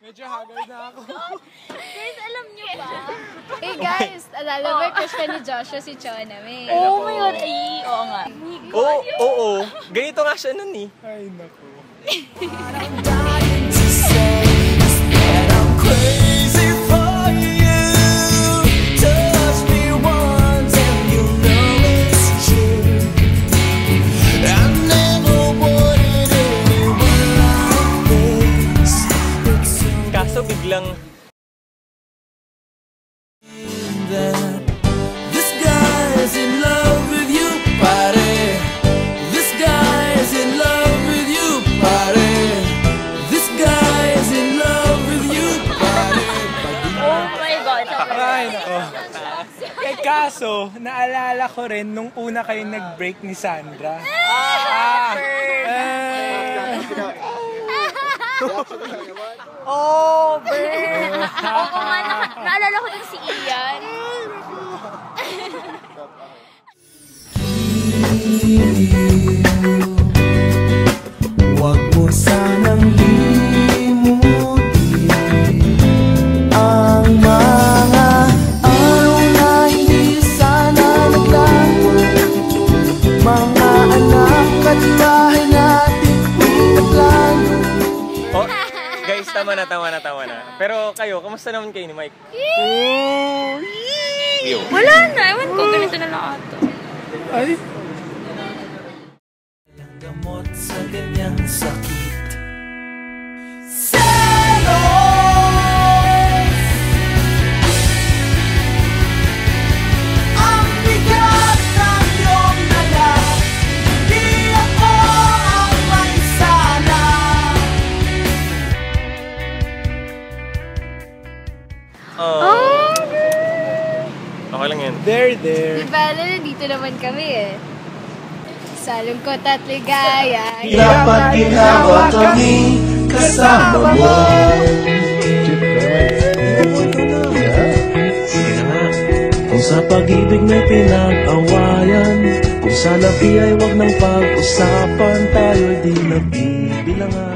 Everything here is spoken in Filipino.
Medyo haggard na ako. Guys, alam niyo ba? Hey guys, alala mo yung crush ka ni Joshua si Chona May. Oh my God, ay, oo nga. Oo. Ganito nga siya nun eh. Ay, naku. Kaso biglang This guy's in love with you, pare. This guy's in love with you, pare. This guy's in love with you, pare. Oh my God. Ay, naku. Eh kaso, naalala ko rin nung una kayong nag-break ni Sandra. Oh, babe! Oo nga, naalala ko din si Ian. Huwag mo sanang limutin ang mga araw na hindi sana naglago. Mga anak at bahay natin pinaplano. oh, guys, tama na. Pero kayo, kamusta naman kayo ni Mike? Wala na, ewan ko, ganito na lang ito. Ay, Gamot sa ganyang sakit. Ang bigat ng iyong dala, di ako ang may sana. Okay lang yan. there. Di ba, nandito naman kami eh. Sa lungkot at ligaya. Dapat ginawa kami kasama mo. Kung sa pag-ibig may pinag-awayan, kung sa labi ay wag nang pag-usapan, tayo'y di nagbibilangan.